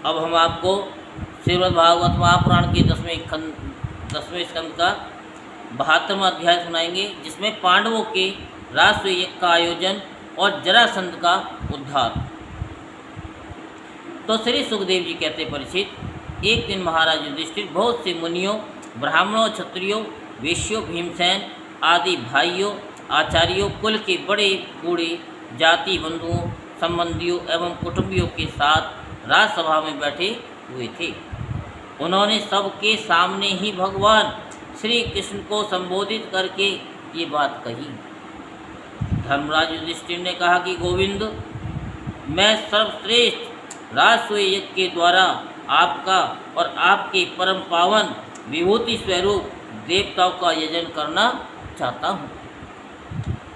अब हम आपको श्रीमद् भागवत महापुराण के 10वें स्कंद का 72वां अध्याय सुनाएंगे, जिसमें पांडवों के राष्ट्रीय यज्ञ का आयोजन और जरासंध का उद्धार। तो श्री सुखदेव जी कहते, परीक्षित, एक दिन महाराज युधिष्ठिर बहुत से मुनियों, ब्राह्मणों, क्षत्रियों, वैश्यों, भीमसेन आदि भाइयों, आचार्यों, कुल के बड़े बूढ़े, जाति बंधुओं, संबंधियों एवं कुटुंबियों के साथ राजसभा में बैठे हुए थे। उन्होंने सबके सामने ही भगवान श्री कृष्ण को संबोधित करके ये बात कही। धर्मराज युधिष्ठिर ने कहा कि गोविंद, मैं सर्वश्रेष्ठ राजसूय यज्ञ के द्वारा आपका और आपके परम पावन विभूति स्वरूप देवताओं का यजन करना चाहता हूँ।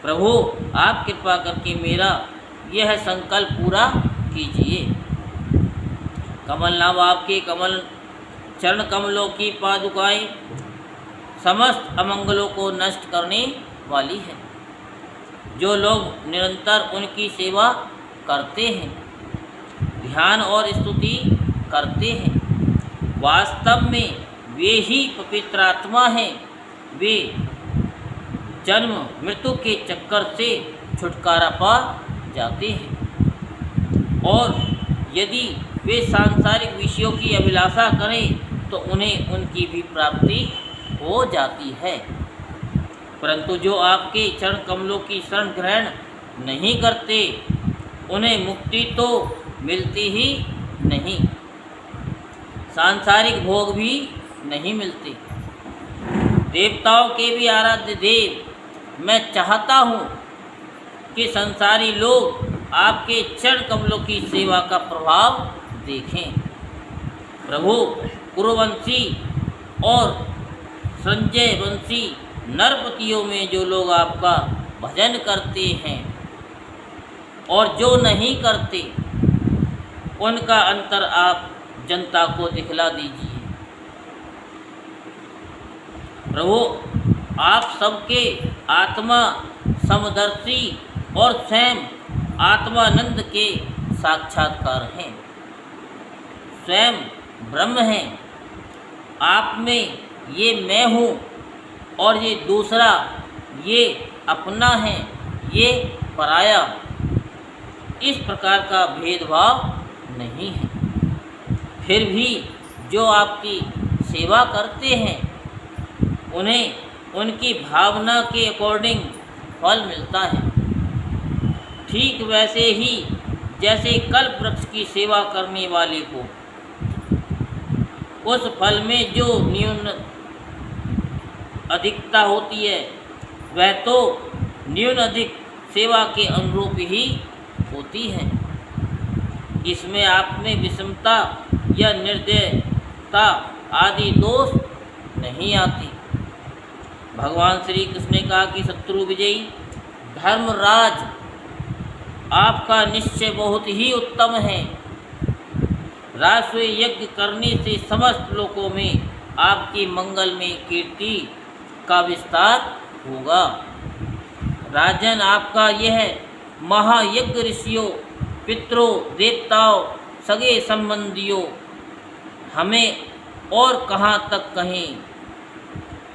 प्रभु, आप कृपा करके मेरा यह संकल्प पूरा कीजिए। कमल नाम आपके कमल चरण कमलों की पादुकाएं समस्त अमंगलों को नष्ट करने वाली है। जो लोग निरंतर उनकी सेवा करते हैं, ध्यान और स्तुति करते हैं, वास्तव में वे ही पवित्र आत्मा हैं। वे जन्म मृत्यु के चक्कर से छुटकारा पा जाते हैं, और यदि वे सांसारिक विषयों की अभिलाषा करें तो उन्हें उनकी भी प्राप्ति हो जाती है। परंतु जो आपके चरण कमलों की शरण ग्रहण नहीं करते, उन्हें मुक्ति तो मिलती ही नहीं, सांसारिक भोग भी नहीं मिलते। देवताओं के भी आराध्य देव, मैं चाहता हूँ कि संसारी लोग आपके चरण कमलों की सेवा का प्रभाव देखें। प्रभु, कुरुवंशी और संजय वंशी नरपतियों में जो लोग आपका भजन करते हैं और जो नहीं करते, उनका अंतर आप जनता को दिखला दीजिए। प्रभु, आप सबके आत्मा समदर्शी और स्वयं आत्मानंद के साक्षात्कार हैं, स्वयं ब्रह्म हैं। आप में ये मैं हूँ और ये दूसरा, ये अपना है, ये पराया, इस प्रकार का भेदभाव नहीं है। फिर भी जो आपकी सेवा करते हैं, उन्हें उनकी भावना के अकॉर्डिंग फल मिलता है। ठीक वैसे ही जैसे कल्प वृक्ष की सेवा करने वाले को उस फल में जो न्यून अधिकता होती है, वह तो न्यून अधिक सेवा के अनुरूप ही होती है। इसमें आप में विषमता या निर्दयता आदि दोष नहीं आती। भगवान श्री कृष्ण ने कहा कि शत्रु विजयी धर्मराज, आपका निश्चय बहुत ही उत्तम है। राजसूय यज्ञ करने से समस्त लोकों में आपकी मंगल में कीर्ति का विस्तार होगा। राजन, आपका यह महायज्ञ ऋषियों, पितरों, देवताओं, सगे संबंधियों, हमें और कहाँ तक कहें,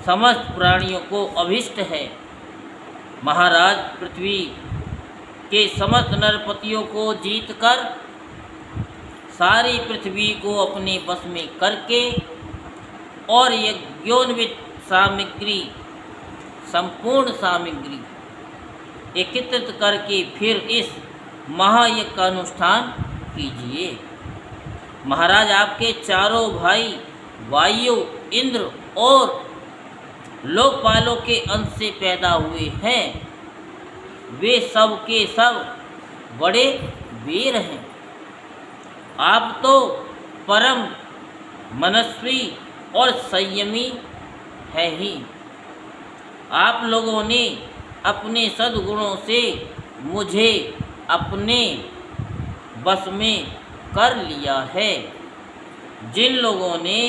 समस्त प्राणियों को अभिष्ट है। महाराज, पृथ्वी के समस्त नरपतियों को जीतकर सारी पृथ्वी को अपने बस में करके और यज्ञोन्वित सामग्री, संपूर्ण सामग्री एकत्रित करके फिर इस महायज्ञ का अनुष्ठान कीजिए। महाराज, आपके चारों भाई वायु, इंद्र और लोकपालों के अंश से पैदा हुए हैं। वे सब के सब बड़े वीर हैं। आप तो परम मनस्वी और संयमी है ही। आप लोगों ने अपने सद्गुणों से मुझे अपने बस में कर लिया है। जिन लोगों ने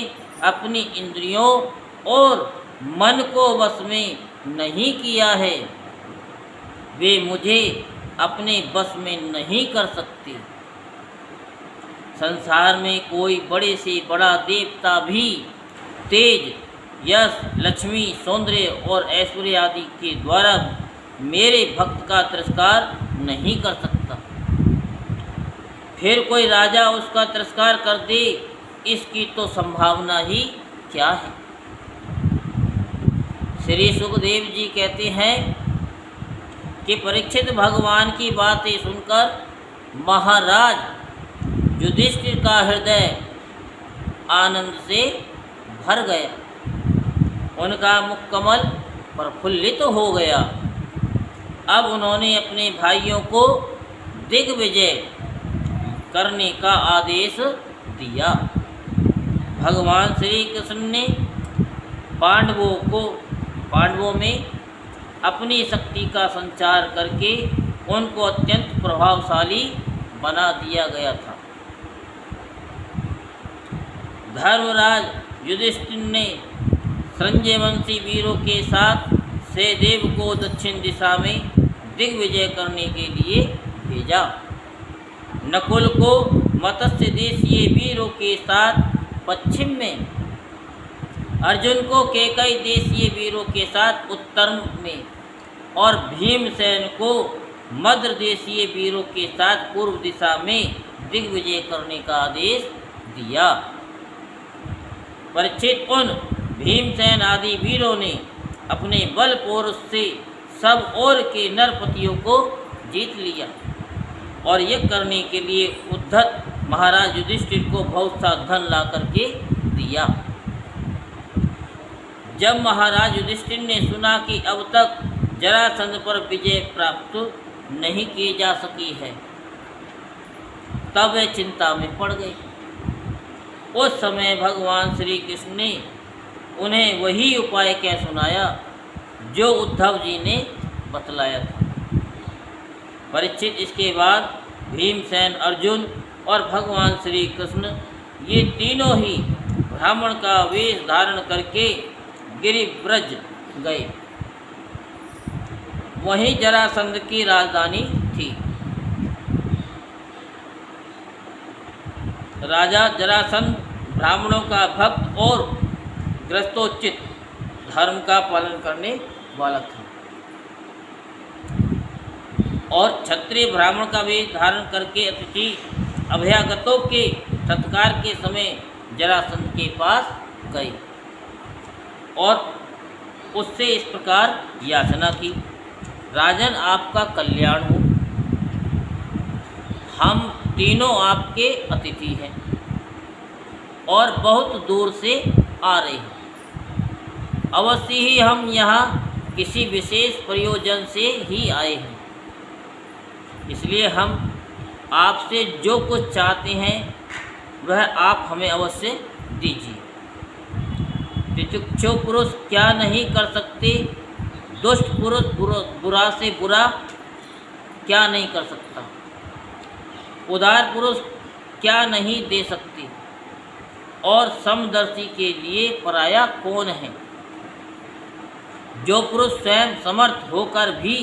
अपनी इंद्रियों और मन को बस में नहीं किया है, वे मुझे अपने बस में नहीं कर सकते। संसार में कोई बड़े से बड़ा देवता भी तेज, यश, लक्ष्मी, सौंदर्य और ऐश्वर्य आदि के द्वारा मेरे भक्त का तिरस्कार नहीं कर सकता। फिर कोई राजा उसका तिरस्कार कर दे, इसकी तो संभावना ही क्या है। श्री सुखदेव जी कहते हैं कि परीक्षित भगवान की बातें सुनकर महाराज युधिष्ठिर का हृदय आनंद से भर गया, उनका मुख कमल प्रफुल्लित हो गया। अब उन्होंने अपने भाइयों को दिग्विजय करने का आदेश दिया। भगवान श्री कृष्ण ने पांडवों में अपनी शक्ति का संचार करके उनको अत्यंत प्रभावशाली बना दिया गया था। धर्मराज युधिष्ठिर ने संजय वंशी वीरों के साथ सहदेव को दक्षिण दिशा में दिग्विजय करने के लिए भेजा। नकुल को मत्स्य देशीय वीरों के साथ पश्चिम में, अर्जुन को केकई देशीय वीरों के साथ उत्तर में और भीमसेन को मद्र देशीय वीरों के साथ पूर्व दिशा में दिग्विजय करने का आदेश दिया। परीक्षित उन भीमसेन आदि वीरों ने अपने बल पौरुष से सब ओर के नरपतियों को जीत लिया और यह करने के लिए उद्धत महाराज युधिष्ठिर को बहुत सा धन ला करके दिया। जब महाराज युधिष्ठिर ने सुना कि अब तक जरासंध पर विजय प्राप्त नहीं की जा सकी है, तब वे चिंता में पड़ गए। उस समय भगवान श्री कृष्ण ने उन्हें वही उपाय कह सुनाया जो उद्धव जी ने बतलाया था। परीक्षित इसके बाद भीमसेन, अर्जुन और भगवान श्री कृष्ण ये तीनों ही ब्राह्मण का वेश धारण करके गिरिव्रज गए। वहीं जरासंध की राजधानी थी। राजा जरासंध ब्राह्मणों का भक्त और ग्रस्तोचित धर्म का पालन करने वाला था और क्षत्रिय ब्राह्मण का वेश धारण करके अतिथि अभ्यागतों के सत्कार के समय जरासंध के पास गए और उससे इस प्रकार याचना की, राजन आपका कल्याण हो, हम तीनों आपके अतिथि हैं और बहुत दूर से आ रहे हैं। अवश्य ही हम यहाँ किसी विशेष प्रयोजन से ही आए हैं, इसलिए हम आपसे जो कुछ चाहते हैं वह आप हमें अवश्य दीजिए। तितिक्षु पुरुष क्या नहीं कर सकते, दुष्ट पुरुष बुरा से बुरा क्या नहीं कर सकता, उदार पुरुष क्या नहीं दे सकते और समदर्शी के लिए पराया कौन है। जो पुरुष स्वयं समर्थ होकर भी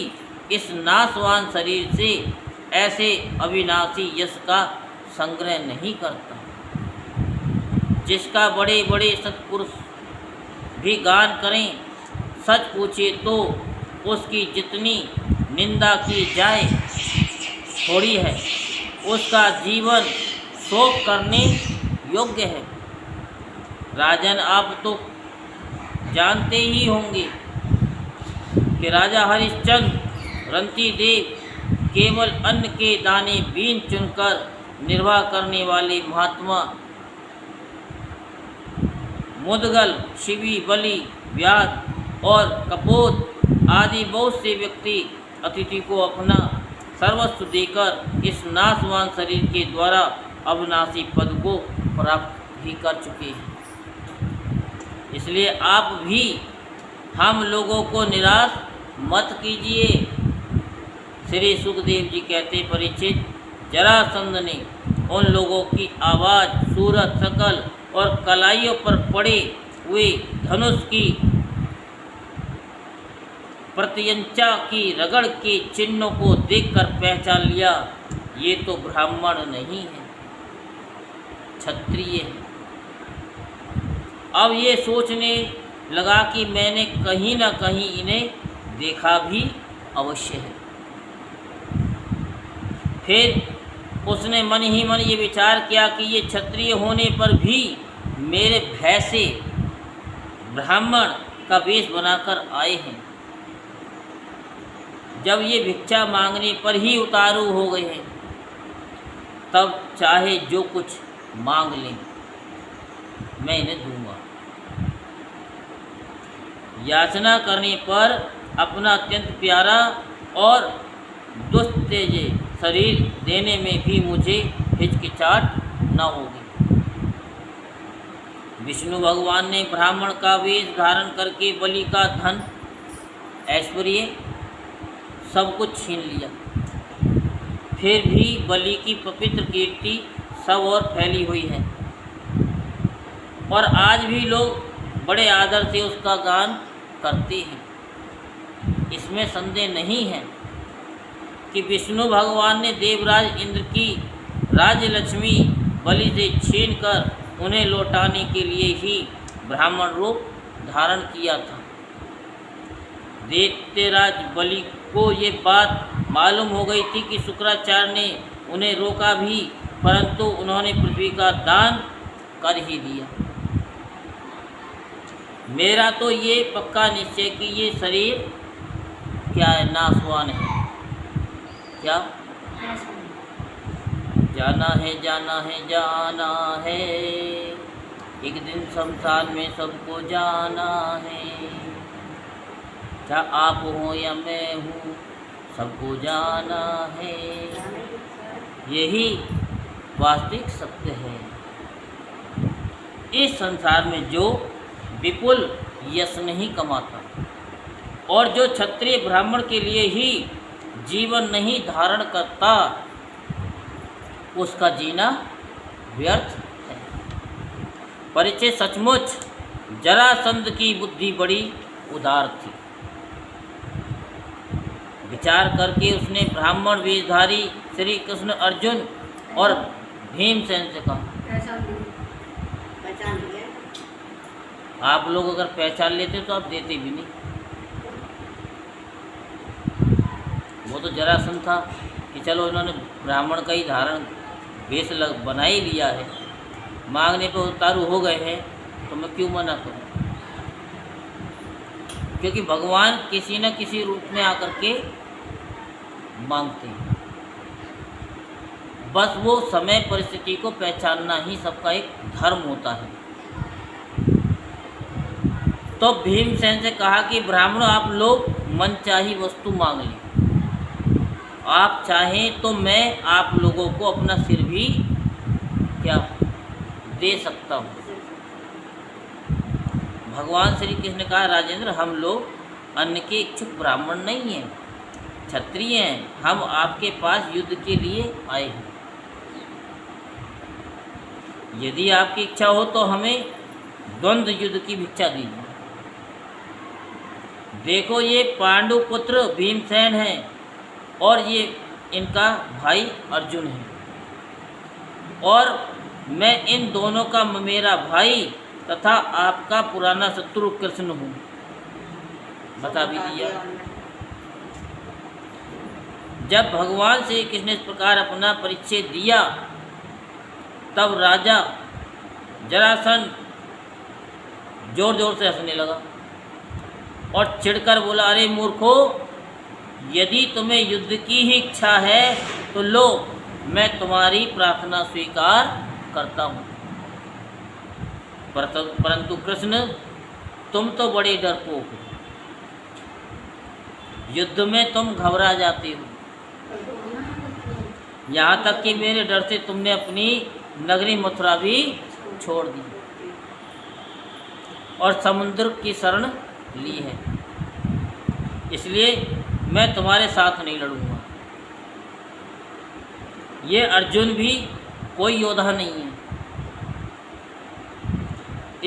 इस नाशवान शरीर से ऐसे अविनाशी यश का संग्रह नहीं करता, जिसका बड़े बड़े सत्पुरुष भी गान करें, सच पूछे तो उसकी जितनी निंदा की जाए थोड़ी है, उसका जीवन शोक करने योग्य है। राजन, आप तो जानते ही होंगे कि राजा हरिश्चंद्र रंती देव केवल अन्न के दाने बीन चुनकर निर्वाह करने वाले महात्मा मुदगल, शिवी, बलि, व्याध और कपोत आदि बहुत से व्यक्ति अतिथि को अपना सर्वस्व देकर इस नाशवान शरीर के द्वारा अविनाशी पद को प्राप्त भी कर चुके हैं। इसलिए आप भी हम लोगों को निराश मत कीजिए। श्री सुखदेव जी कहते, परीक्षित, जरासंध ने उन लोगों की आवाज़, सूरत, शकल और कलाइयों पर पड़े हुए धनुष की प्रत्यंचा की रगड़ के चिन्हों को देखकर पहचान लिया, ये तो ब्राह्मण नहीं है। क्षत्रिय हैं। अब ये सोचने लगा कि मैंने कहीं ना कहीं इन्हें देखा भी अवश्य है। फिर उसने मन ही मन ये विचार किया कि ये क्षत्रिय होने पर भी मेरे भय से ब्राह्मण का वेश बनाकर आए हैं। जब ये भिक्षा मांगने पर ही उतारू हो गए हैं, तब चाहे जो कुछ मांग लें मैं इन्हें दूंगा। याचना करने पर अपना अत्यंत प्यारा और दुस्तेज शरीर देने में भी मुझे हिचकिचाहट न होगी। विष्णु भगवान ने ब्राह्मण का वेश धारण करके बलि का धन, ऐश्वर्य सब कुछ छीन लिया। फिर भी बलि की पवित्र कीर्ति सब ओर फैली हुई है और आज भी लोग बड़े आदर से उसका गान करते हैं। इसमें संदेह नहीं है कि विष्णु भगवान ने देवराज इंद्र की राज्यलक्ष्मी बलि से छीनकर उन्हें लौटाने के लिए ही ब्राह्मण रूप धारण किया था। दैत्यराज बलि को ये बात मालूम हो गई थी कि शुक्राचार्य ने उन्हें रोका भी, परंतु उन्होंने पृथ्वी का दान कर ही दिया। मेरा तो ये पक्का निश्चय कि ये शरीर क्या है, नाशवान है। क्या जाना है, जाना है, जाना है, एक दिन शमशान में सबको जाना है। क्या आप हो या मैं हूँ, सबको जाना है। यही वास्तविक सत्य है। इस संसार में जो विपुल यश नहीं कमाता और जो क्षत्रिय ब्राह्मण के लिए ही जीवन नहीं धारण करता, उसका जीना व्यर्थ है। परिचय सचमुच जरासंध की बुद्धि बड़ी उदार थी। विचार करके उसने ब्राह्मण वेशधारी श्री कृष्ण, अर्जुन और भीमसेन से कहा, आप लोग अगर पहचान लेते तो आप देते भी नहीं। वो तो जरासंध था कि चलो इन्होंने ब्राह्मण का ही धारण वेश बना ही लिया है, मांगने पे उतारू हो गए हैं, तो मैं क्यों मना करूं। क्योंकि भगवान किसी न किसी रूप में आकर के मांगते हैं। बस वो समय परिस्थिति को पहचानना ही सबका एक धर्म होता है। तो भीमसेन से कहा कि ब्राह्मणों, आप लोग मनचाही वस्तु मांग लें। आप चाहें तो मैं आप लोगों को अपना सिर भी क्या दे सकता हूँ। भगवान श्री कृष्ण ने कहा, राजेंद्र, हम लोग अन्न के इच्छुक ब्राह्मण नहीं हैं, क्षत्रिय हैं। हम आपके पास युद्ध के लिए आए हैं। यदि आपकी इच्छा हो तो हमें द्वंद्व युद्ध की भिक्षा दीजिए। देखो, ये पांडु पुत्र भीमसेन हैं और ये इनका भाई अर्जुन है, और मैं इन दोनों का मेरा भाई तथा आपका पुराना शत्रु कृष्ण हूँ। बता भी दिया। जब भगवान श्री कृष्ण ने इस प्रकार अपना परिचय दिया, तब राजा जरासंध जोर जोर से हंसने लगा और चिढ़कर बोला, अरे मूर्खो, यदि तुम्हें युद्ध की ही इच्छा है तो लो, मैं तुम्हारी प्रार्थना स्वीकार करता हूँ। परंतु कृष्ण, तुम तो बड़े डरपोक हो। युद्ध में तुम घबरा जाते हो, यहाँ तक कि मेरे डर से तुमने अपनी नगरी मथुरा भी छोड़ दी और समुद्र की शरण ली है। इसलिए मैं तुम्हारे साथ नहीं लड़ूंगा। ये अर्जुन भी कोई योद्धा नहीं है।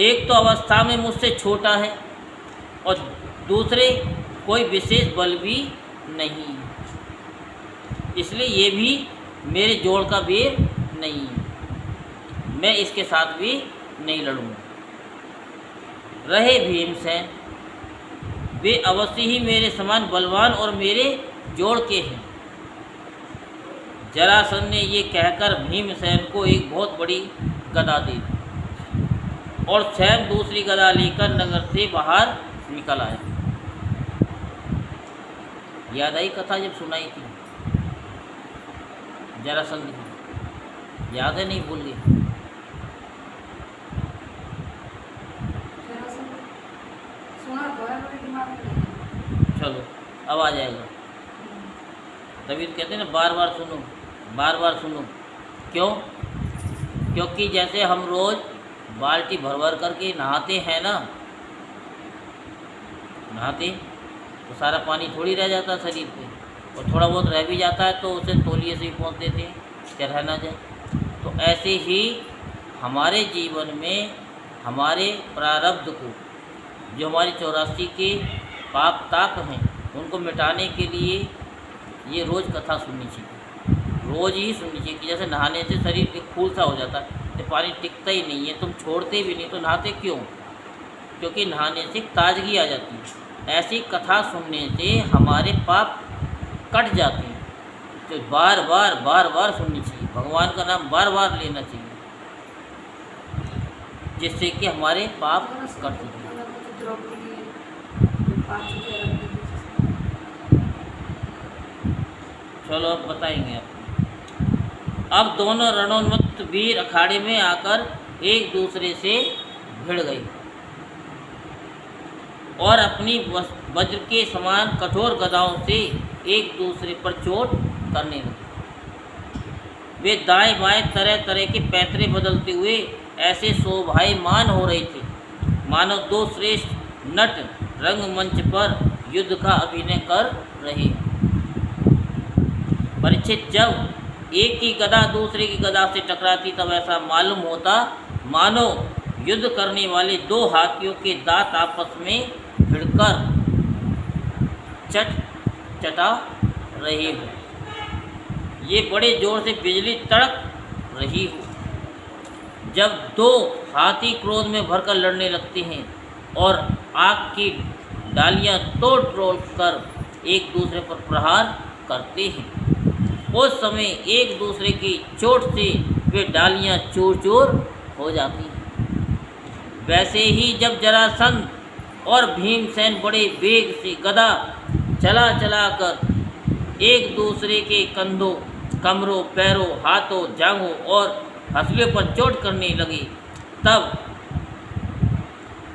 एक तो अवस्था में मुझसे छोटा है और दूसरे कोई विशेष बल भी नहीं है, इसलिए ये भी मेरे जोड़ का वीर नहीं है। मैं इसके साथ भी नहीं लड़ूंगा। रहे भीमसेन, वे अवश्य ही मेरे समान बलवान और मेरे जोड़ के हैं। जरासंध ने ये कहकर भीमसेन को एक बहुत बड़ी गदा दी और स्वयं दूसरी गदा लेकर नगर से बाहर निकल आया। याद आई कथा जब सुनाई थी जरासंध की? याद है? नहीं भूल गई? चलो अब आ जाएगा। तभी तो कहते हैं ना बार बार सुनो, बार बार सुनो। क्यों? क्योंकि जैसे हम रोज़ बाल्टी भर भर करके नहाते हैं ना, नहाते तो सारा पानी थोड़ी रह जाता है शरीर पे, और थोड़ा बहुत रह भी जाता है तो उसे तौलिए से ही पहुँच देते हैं क्या रह ना जाए। तो ऐसे ही हमारे जीवन में हमारे प्रारब्ध को, जो हमारी 84 के पाप ताप हैं, उनको मिटाने के लिए ये रोज़ कथा सुननी चाहिए, रोज़ ही सुननी चाहिए। कि जैसे नहाने से शरीर एक फूल सा हो जाता है, तो पानी टिकता ही नहीं है, तुम छोड़ते भी नहीं, तो नहाते क्यों? क्योंकि नहाने से ताजगी आ जाती है। ऐसी कथा सुनने से हमारे पाप कट जाते हैं। तो बार बार बार बार सुननी चाहिए, भगवान का नाम बार बार लेना चाहिए, जिससे कि हमारे पाप कट जाए। चलो अब बताएंगे आपको। अब दोनों रणोन्मत्त वीर अखाड़े में आकर एक दूसरे से भिड़ गए और अपनी वज्र के समान कठोर गदाओं से एक दूसरे पर चोट करने लगे। वे दाएं बाएं तरह तरह के पैतरे बदलते हुए ऐसे शोभायमान हो रहे थे मानो दो श्रेष्ठ नट रंगमंच पर युद्ध का अभिनय कर रहे। परीक्षित, जब एक की गदा दूसरे की गदा से टकराती तब ऐसा मालूम होता मानो युद्ध करने वाले दो हाथियों के दांत आपस में भिड़कर चटा रहे हो। ये बड़े जोर से बिजली तड़क रही हो। जब दो हाथी क्रोध में भरकर लड़ने लगते हैं और आग की डालियां तोड़ तोड़ कर एक दूसरे पर प्रहार करते हैं, उस समय एक दूसरे की चोट से वे डालियां चूर चूर हो जाती हैं। वैसे ही जब जरासंध और भीमसेन बड़े वेग से गदा चला चला कर एक दूसरे के कंधों, कमरों, पैरों, हाथों, जांघों और हंसुओं पर चोट करने लगे, तब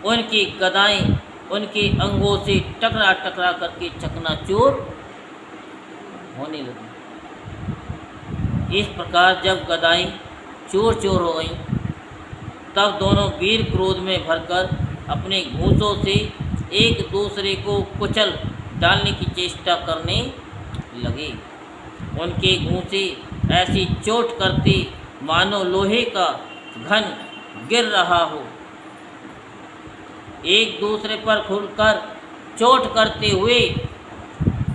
उनकी गदाएं उनके अंगों से टकरा टकरा करके चकनाचूर होने लगी। इस प्रकार जब गदाएं चूर चूर हो गईं, तब दोनों वीर क्रोध में भरकर अपने घूंसों से एक दूसरे को कुचल डालने की चेष्टा करने लगे। उनके घूंसे ऐसी चोट करते मानो लोहे का घन गिर रहा हो। एक दूसरे पर खुलकर चोट करते हुए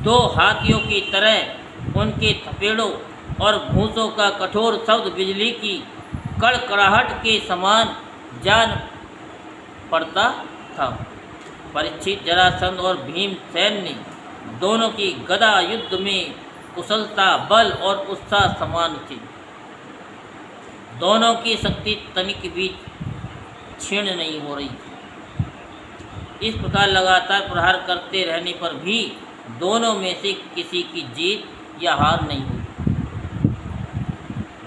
दो हाथियों की तरह उनके थपेड़ों और घूंसों का कठोर शब्द बिजली की कड़कड़ाहट के समान जान पड़ता था। परीक्षित, जरासंध और भीमसेन ने दोनों की गदा युद्ध में कुशलता, बल और उत्साह समान थी। दोनों की शक्ति तनिक भी क्षीण नहीं हो रही थी। इस प्रकार लगातार प्रहार करते रहने पर भी दोनों में से किसी की जीत या हार नहीं हुई।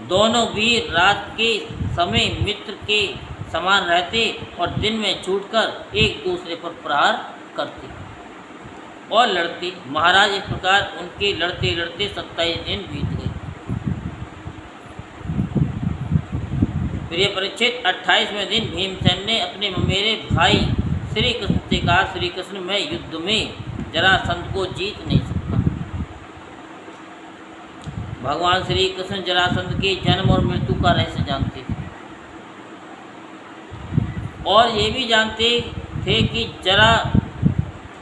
दोनों वीर रात के समय मित्र के समान रहते और दिन में छूटकर एक दूसरे पर प्रहार करते और लड़ते। महाराज, इस प्रकार उनके लड़ते लड़ते 27 दिन बीत गए। प्रिय परीक्षित, 28वें दिन भीमसेन ने अपने मेरे भाई श्री कृष्ण से कहा, श्री कृष्ण, मैं युद्ध में जरासंध को जीत नहीं सकता। भगवान श्री कृष्ण जरासंध के जन्म और मृत्यु का रहस्य जानते थे और ये भी जानते थे कि जरा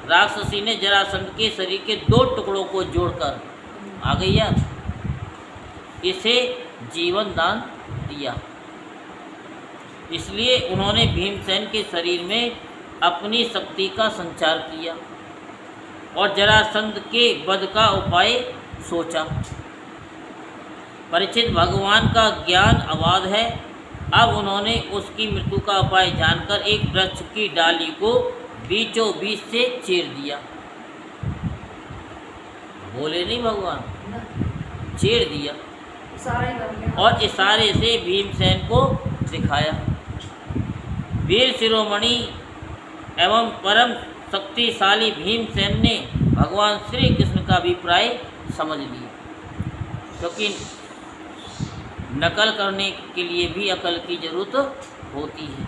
राक्षसी ने जरासंध के शरीर के 2 टुकड़ों को जोड़कर आ गई यार इसे जीवन दान दिया। इसलिए उन्होंने भीमसेन के शरीर में अपनी शक्ति का संचार किया और जरासंध के वध का उपाय सोचा। परीक्षित भगवान का ज्ञान अबाध है। अब उन्होंने उसकी मृत्यु का उपाय जानकर एक वृक्ष की डाली को बीचों बीच से चीर दिया। बोले नहीं भगवान, चीर दिया और इशारे से भीमसेन को दिखाया। वीर शिरोमणि एवं परम शक्तिशाली भीमसेन ने भगवान श्री कृष्ण का अभिप्राय समझ लिया, क्योंकि नकल करने के लिए भी अकल की जरूरत होती है।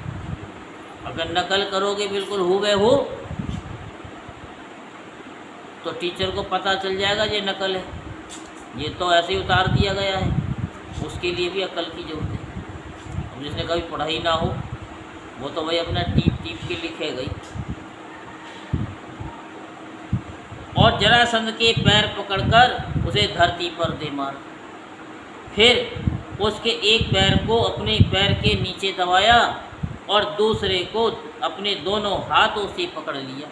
अगर नकल करोगे बिल्कुल हूबहू तो टीचर को पता चल जाएगा ये नकल है, ये तो ऐसे ही उतार दिया गया है। उसके लिए भी अकल की जरूरत है। अब जिसने कभी पढ़ाई ना हो वो तो भाई अपना टीप टीप के लिखेगा ही। और जरासंध के पैर पकड़कर उसे धरती पर दे मारा। फिर उसके एक पैर को अपने पैर के नीचे दबाया और दूसरे को अपने दोनों हाथों से पकड़ लिया।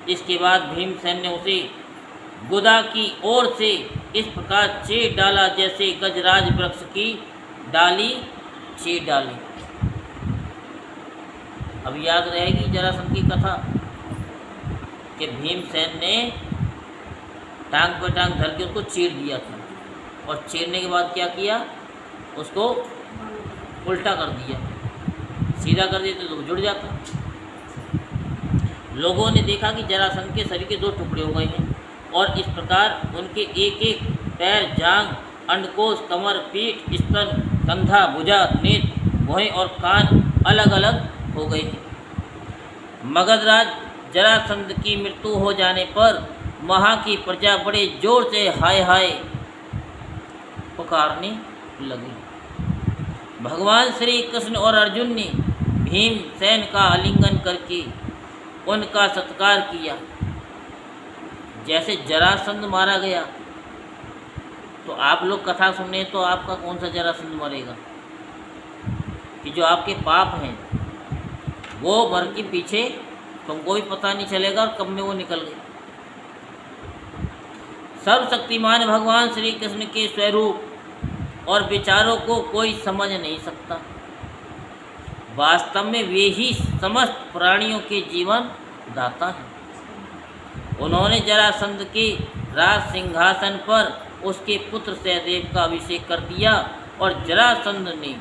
इसके बाद भीमसेन ने उसे गुदा की ओर से इस प्रकार चीर डाला जैसे गजराज वृक्ष की डाली चीर डाली। अब याद रहेगी जरासंध की कथा कि भीमसेन ने टांग पर टांग धर के उसको चीर दिया था और चीरने के बाद क्या किया, उसको उल्टा कर दिया। सीधा कर देते तो जुड़ जाता। लोगों ने देखा कि जरासंध के शरीर के दो टुकड़े हो गए हैं और इस प्रकार उनके एक एक पैर, जांघ, अंडकोश, कमर, पीठ, स्तन, कंधा, भुजा, नेत्र, भुएं और कान अलग अलग हो गए हैं। मगधराज जरासंध की मृत्यु हो जाने पर वहाँ की प्रजा बड़े जोर से हाय हाय पुकारने लगी। भगवान श्री कृष्ण और अर्जुन ने भीमसेन का आलिंगन करके उनका सत्कार किया। जैसे जरासंध मारा गया तो आप लोग कथा सुने तो आपका कौन सा जरासंध मरेगा कि जो आपके पाप हैं वो मर के पीछे तुमको भी पता नहीं चलेगा और कब में वो निकल गए। सर्वशक्तिमान भगवान श्री कृष्ण के स्वरूप और विचारों को कोई समझ नहीं सकता। वास्तव में वे ही समस्त प्राणियों के जीवन दाता हैं। उन्होंने जरासंध के राज सिंहासन पर उसके पुत्र सहदेव का अभिषेक कर दिया और जरासंध ने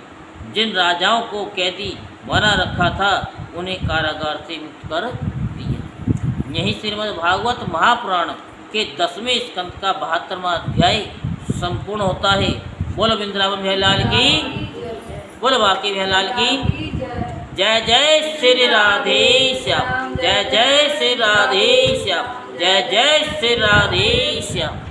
जिन राजाओं को कैदी बना रखा था उन्हें कारागार से मुक्त कर दिया। यही श्रीमद् भागवत महापुराण के 10वें स्कंद का 72वां अध्याय संपूर्ण होता है। बोलो वृंदावन बिहारी लाल की, बोलो बांके बिहारी लाल की। जय जय श्री राधे श्याम, जय जय श्री राधे श्याम, जय जय श्री राधे श्याम।